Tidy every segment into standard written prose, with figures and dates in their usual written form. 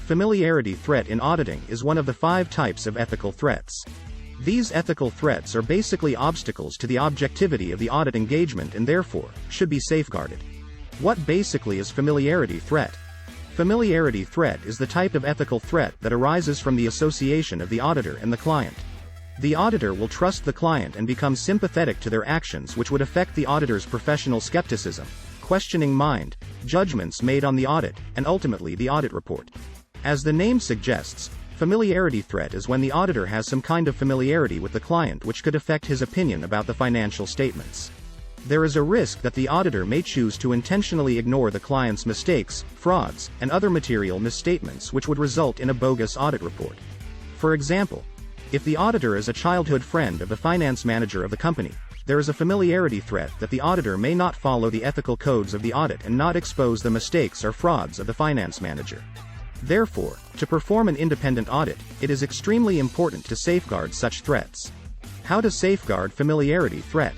Familiarity threat in auditing is one of the 5 types of ethical threats. These ethical threats are basically obstacles to the objectivity of the audit engagement and therefore should be safeguarded. What basically is familiarity threat? Familiarity threat is the type of ethical threat that arises from the association of the auditor and the client. The auditor will trust the client and become sympathetic to their actions, which would affect the auditor's professional skepticism, questioning mind, judgments made on the audit, and ultimately the audit report. As the name suggests, familiarity threat is when the auditor has some kind of familiarity with the client which could affect his opinion about the financial statements. There is a risk that the auditor may choose to intentionally ignore the client's mistakes, frauds, and other material misstatements which would result in a bogus audit report. For example, if the auditor is a childhood friend of the finance manager of the company, there is a familiarity threat that the auditor may not follow the ethical codes of the audit and not expose the mistakes or frauds of the finance manager. Therefore, to perform an independent audit, it is extremely important to safeguard such threats. How to safeguard familiarity threat?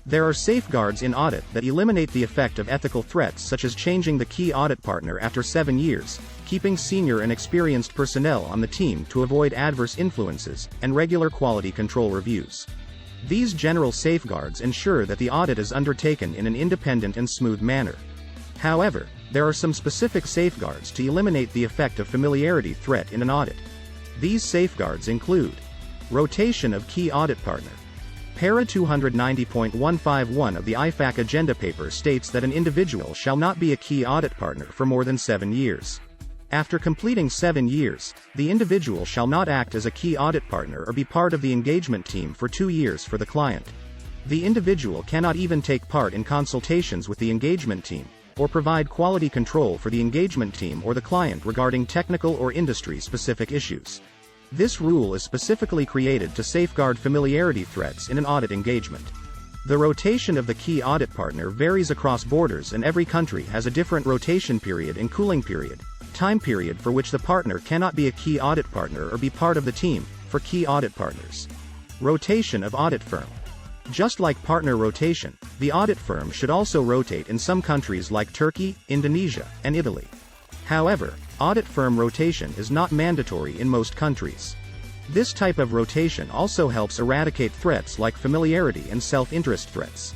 There are safeguards in audit that eliminate the effect of ethical threats, such as changing the key audit partner after 7 years, keeping senior and experienced personnel on the team to avoid adverse influences, and regular quality control reviews. These general safeguards ensure that the audit is undertaken in an independent and smooth manner. However, there are some specific safeguards to eliminate the effect of familiarity threat in an audit. These safeguards include rotation of key audit partner. Para 290.151 of the IFAC agenda paper states that an individual shall not be a key audit partner for more than 7 years. After completing 7 years, the individual shall not act as a key audit partner or be part of the engagement team for 2 years for the client. The individual cannot even take part in consultations with the engagement team, or provide quality control for the engagement team or the client regarding technical or industry-specific issues. This rule is specifically created to safeguard familiarity threats in an audit engagement. The rotation of the key audit partner varies across borders, and every country has a different rotation period and cooling period, time period for which the partner cannot be a key audit partner or be part of the team, for key audit partners. Rotation of audit firm. Just like partner rotation, the audit firm should also rotate in some countries like Turkey, Indonesia, and Italy. However, audit firm rotation is not mandatory in most countries. This type of rotation also helps eradicate threats like familiarity and self-interest threats.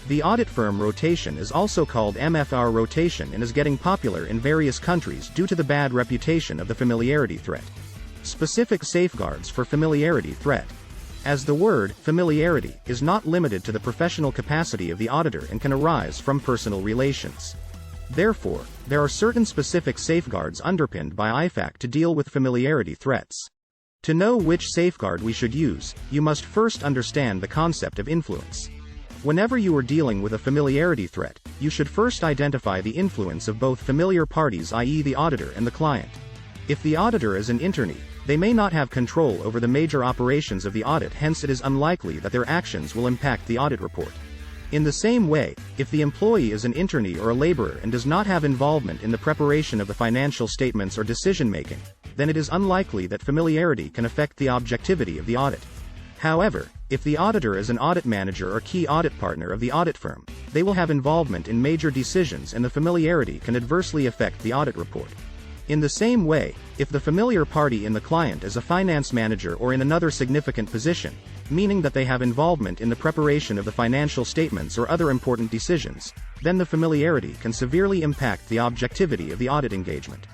The audit firm rotation is also called MFR rotation and is getting popular in various countries due to the bad reputation of the familiarity threat. Specific safeguards for familiarity threat. As the word familiarity is not limited to the professional capacity of the auditor and can arise from personal relations. Therefore, there are certain specific safeguards underpinned by IFAC to deal with familiarity threats. To know which safeguard we should use, you must first understand the concept of influence. Whenever you are dealing with a familiarity threat, you should first identify the influence of both familiar parties, i.e. the auditor and the client. If the auditor is an internee, they may not have control over the major operations of the audit, hence it is unlikely that their actions will impact the audit report. In the same way, if the employee is an internee or a laborer and does not have involvement in the preparation of the financial statements or decision-making, then it is unlikely that familiarity can affect the objectivity of the audit. However, if the auditor is an audit manager or key audit partner of the audit firm, they will have involvement in major decisions and the familiarity can adversely affect the audit report. In the same way, if the familiar party in the client is a finance manager or in another significant position, meaning that they have involvement in the preparation of the financial statements or other important decisions, then the familiarity can severely impact the objectivity of the audit engagement.